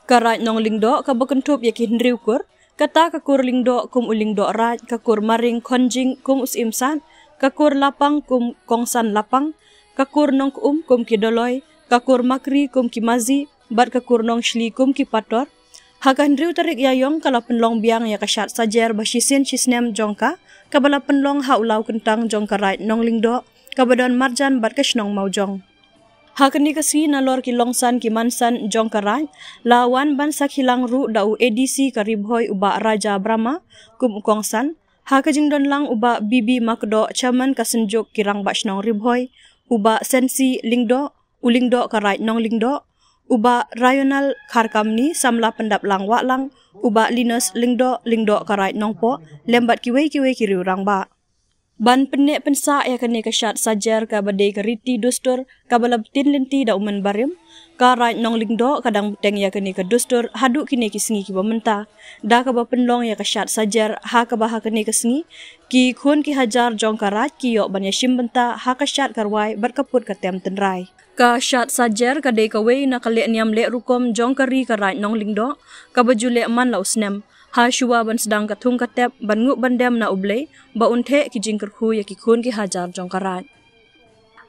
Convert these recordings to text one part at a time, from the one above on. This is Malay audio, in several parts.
Karat nong lingdo ka bakentup yakin riukur, kata kakur lingdo kum ulingdo raj, kakur maring konjing kum usimsan, kakur lapang kum kongsan lapang, kakur nong kum kidoloy, kakur makri kum kimazi, bat kakur nong shli kum kipator. Hakan riu tarik yayong kala penlong biang ya kasyat sajer basisin sisnem jongka, kabala penlong haulau kentang jongka raj nong lingdo, kabadan marjan bat kasnong maujong. Hakani kasi nalor ki longsan ki mansan jong karan lawan ban sakhilang ru dau edisi karibhoy uba Raja Brahma kum kongsan hakajing don lang uba bibi makdo chaman kasenjuk kirang basnong ribhoy uba sensi lingdo ulingdo karai nong lingdo uba rayonal kharkamni samla pendap lang wa lang uba linus lingdo karai nong po lembat kiwe kiriu rang ba. Ban penek pensa ya kene kasyat sajar ka badai keriti dustur ka balabtin lenti da uman barim ka right nong lingdo kadang beteng ya kene ka dustur haduk kini kisengi ki bamenta da ka ba penlong ya kasyat sajar ha ka bah kene kesengi ki khun ki hajar jong karat ki yok ban ya shimbenta ha kasyat karwai berkaput ka tem tenrai ka syat sajar ka dei ka wei na kalek niam lek rukom jong kari ka right nong lingdo ka bajule man la usnem ha shua ban sedang katung katep ban nguk bandem na ublei ba unthe ki jingker khu ya ki khun ki hajar jong karat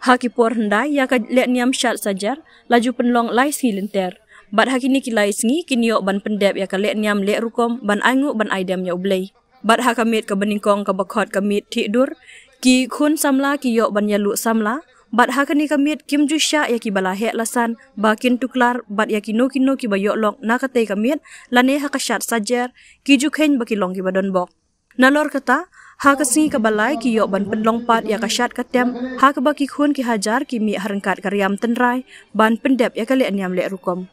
ha ki por hendai ya ka lek niam syat sajar laju penlong lai si lenter bat hakini ki lai sngi kinyo ban pendep ya ka lek niam lek rukom ban aingu ban aidem ya ublei bat ha kamit ka beningkong ka bakhot kamit tidur ki khun samla ki yok ban yalu samla bat hakani kamit kim jusha ya ki bala hek lasan bakin tuklar bat ya kino ki bayok lok nakate kamit lane hakasyat sajar ki jukhen baki long ki badon bok nalor kata ha kasi ka balai ki yok ban penlong pat ya kasyat katem ha ka baki khun ki hajar ki mi harengkat karyam tenrai ban pendep ya kali anyam lek rukom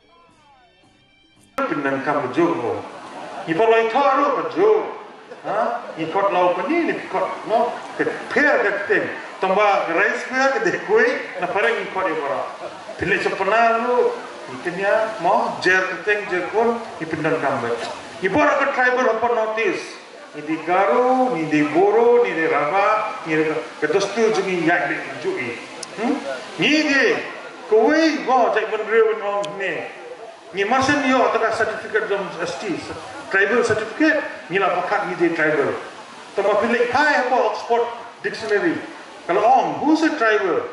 pinang kam jo ibalai tharu jo ha ikot lau pani ni ikot no ke pher ke Tamba rice kaya ke dekui na parang ikot ibara. Pilih cepana lu ikenya mau jer keteng jer kon ipindan kambet. Ibara ke tribal apa notice. Ini garu, ini boro, ini raba, ini ke dostu jungi yak dek jungi. Ni dia kue go cek bendera benong ni. Ni masen yo ataka certificate jom ST tribal certificate ni lah pakat ni dia tribal. Tamba pilih kai apa Oxford dictionary. Kalau who's a tribal?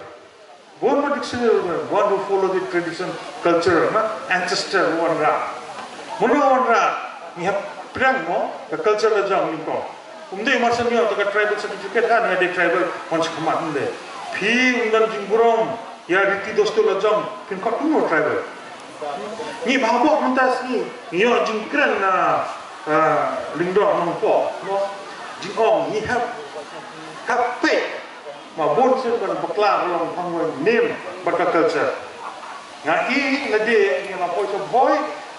One more dictionary, one who follow the tradition, culture, ancestor, one ra. Muna one ra. Ni have perang mo, the culture la jang ni ko. Umde marsan ni atau tribal certificate kan ada tribal once kemat umde. Pi undan jingburong ya riti dosto la jang pin ko no tribal. Ni babok mentas ni. Yo jingkran na lingdo nong po. Jingong ni have kape. Mabun sih kan beklar long pangwai nim culture. Ngai ngade ni lapoi so boy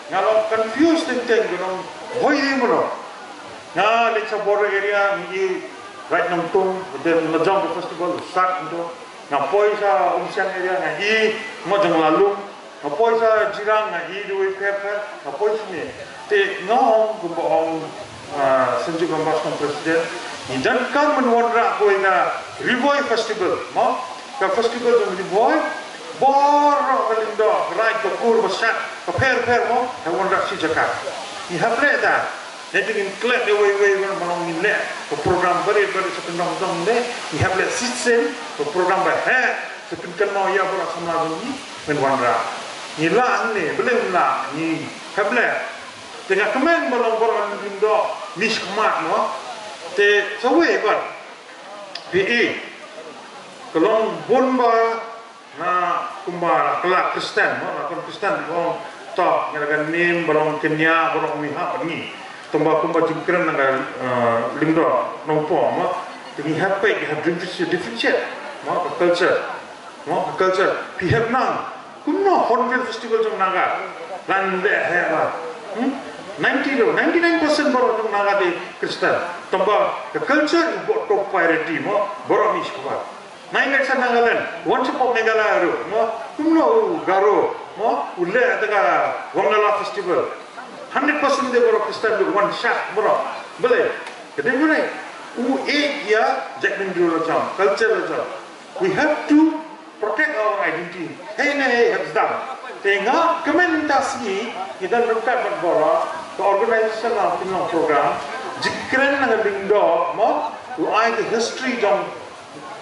ngalong confused tentang gunung boy ni mono. Nga le sabor area ni right nong tung then lajang festival start into ngapoi sa umsian area ngai mo jang lalu ngapoi sa jirang ngai duwe pepper ngapoi sini te ngong gumbo senju gambas ng presiden ni dan kan menwandra ko na Rivoy Festival, mo? Ka festival ng Rivoy, bor kalindo, right to kur basat, ka per mo, ka wandra si Jakarta. Ni haple ta. Jadi in klep the way manong ni le, ko program bari sa pendong dong le, ni haple sitsen, ko program ba ha, sa pinkan ya bora sama ni menwandra. Ni la ni, belum la ni haple. Tengah kemen balong bor kalindo, mis kemat mo. Te sawe kan PE kalau bomba na kumbara kelak Kristen na Kristen orang tak ngalakan nim balong Kenya balong miha ni tomba kumba jingkran na lingdo nompo ma tingi hape ki have differentiate ma culture pihak nang kumno Hornbill festival jong naga lande ha 99% baru orang naga di Kristen. Tambah the culture is top priority mo baru ni sekolah. Naik leksan Nagaland, once upon Meghalaya mo kumno garo mo ulle ataga Wangala festival. 100% de baru Kristen do one shot baru. Boleh. Kedai boleh. Ya Jackman dulu jam culture jam. We have to protect our identity. Hey, harus dah. tengah kementasi kita dekat berbora ke organisasional pinang program jikren dengan lindo mo tu ai ke history jong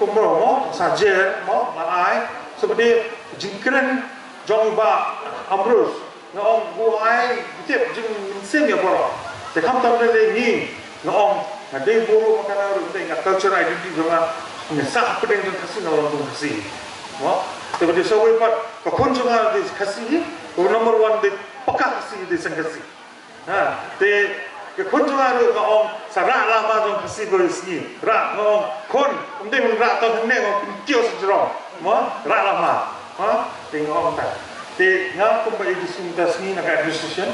kumro mo saja mo ai seperti jikren jong ba amrus ngong bu ai tip jing sem ya bora te kam tam le ni ngong ada buru makana ru te culture identity jong ni sa pedeng jong kasi na long kasi mo seperti sawai pat ko konjunga di kasi ko number 1 di pakak kasi di sangkasi te ke konjunga ru ngong sara lama jong kasi ko isi ra ngong kon umde mun ra to ne ngong kios jro mo ra lama te ngong ta te ngam ko ba edition tasni na ka decision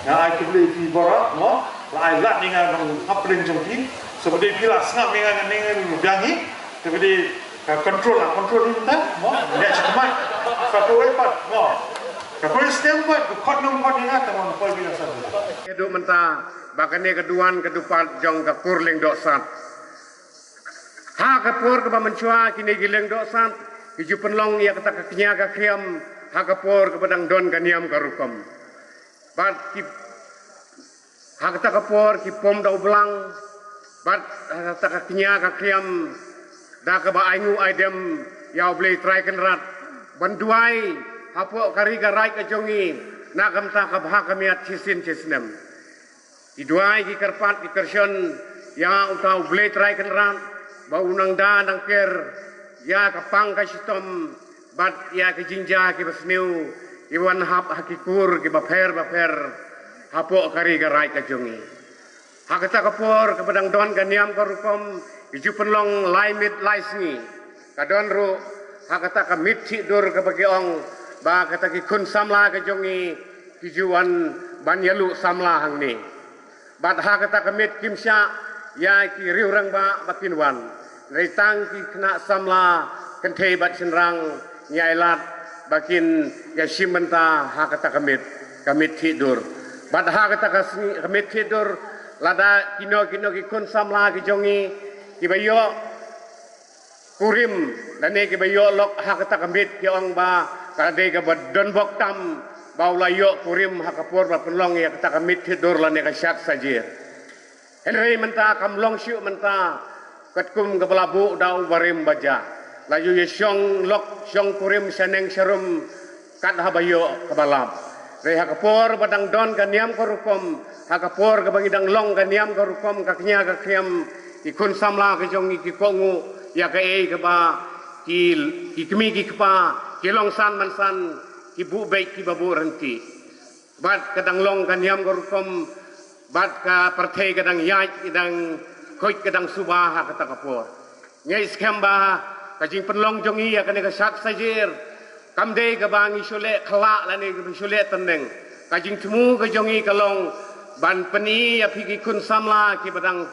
na ai kibli fi bora mo la ai lat ni ngam apren jong ti seperti bila ngam dengan biangi seperti control ni tak mo dia cepat satu wepat mo kapoi stem pat kot nang kot ni ngata mo poi bila satu kedu menta bakane keduan kedupat jong ka kurling dok sat ha kapur ka mencua kini gileng dok sat hiju penlong ya kata kaknya ka kriam ha kapur ka padang don kaniam ka rukom bat ki ha kata kapur ki pom dau belang bat kata kaknya ka kriam da ka ba aingu aidem ya boleh try kenrat banduai hapo kari garai ka jongi na kam ta ka bha kamiat cisin cisnem iduai ki karpat ki kersion ya utau boleh try kenrat ba unang da nang ker ya ka pang ka sitom bat ya ka jinja ki basmiu iwan hap hakikur ki baper hapo kari garai ka jongi hakata kapor ka padang don ganiam ka rukom iju penlong laimit laisngi kadon ru hakata ka mitchi dur ka bagiong ba kata ki kun samla ka jongi kijuan banyalu samla hangni bat hakata ka mit kimsya ya ki riurang ba bakinwan reitang ki kena samla kentei bat senrang nyailat bakin ya simenta hakata kamit tidur bat hakata kamit tidur lada kino ki kun samla ki jongi kibayo kurim dane kibayo lok hakata kambit ki ong ba kade ka badon bok tam baula yo kurim hakapur ba penlong ya kata kamit tidur lane ka syak saja henry menta kamlong syu menta katkum ka balabu dau barim baja laju ye syong lok syong kurim saneng serum kat habayo ka balap re hakapur badang don kaniam ka rukom hakapur ka bangidang long kaniam ka rukom kaknya ka kriam ikun samla ke jong ki kongu ya ka e ka ba ki kemi ki pa ki long san man san ki bu baik ki babu ranti bat kadang long kan yam gorukom bat ka parthe kadang yai kadang khoi kadang subaha kata kapor nyai skamba ka jing penlong jong i ya ka ne ka sak sajir kamde ka bangi sule khala la ne ka sule teneng ka jing temu ka jong i kalong ban pani ya phiki kun samla ki badang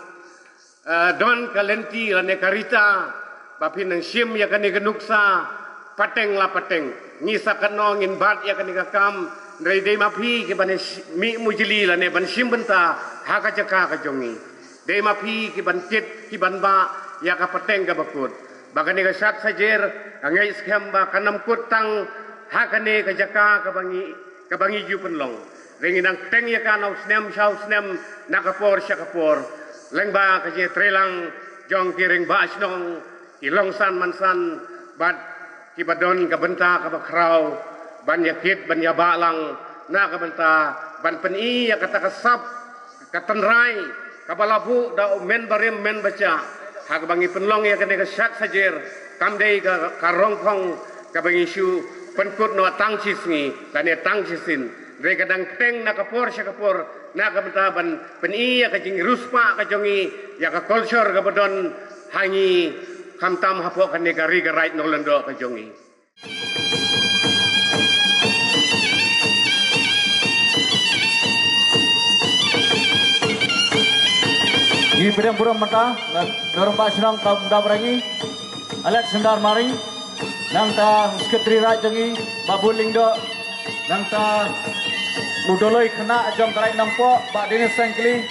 don kalenti lane karita bapin nang sim ya kani genuksa pateng la pateng ngisa kanong in bat ya kani kam ndai dei mapi ke bane mi mujili lane ban sim benta haka jaka ka jongi dei mapi ke ban tit ki ban ba ya ka pateng ka bakut bagani ka sak sajer angai skam ba kanam kutang hakane ka jaka ka bangi ju penlong ringinang teng ya kanau snem shau snem nakapor syakapor lengba kaje trelang jong kiring ba asnong ilong san mansan bat kibadon ka benta ka bakrau ban yakit ban yabalang na ka benta ban peni ya kata kasap katenrai ka balabu da men barim men baca hak bangi penlong ya kene ka syak sajer kamdei ka karongkong ka bangi syu penkut no tangcis ni dan ya tangcisin re kadang teng na kapor syakapor na kabentaban peni ya kajing ruspa kajongi ya ka culture ka badon hangi kamtam hapo kan negari ka right no lendo kajongi di pedang burung mata dorong pak senang kaum dabrangi alat sendar mari nang ta sekretari right jongi babuling do nang ta budoloi kena jom kalai nampo Pak Dinis Sengkli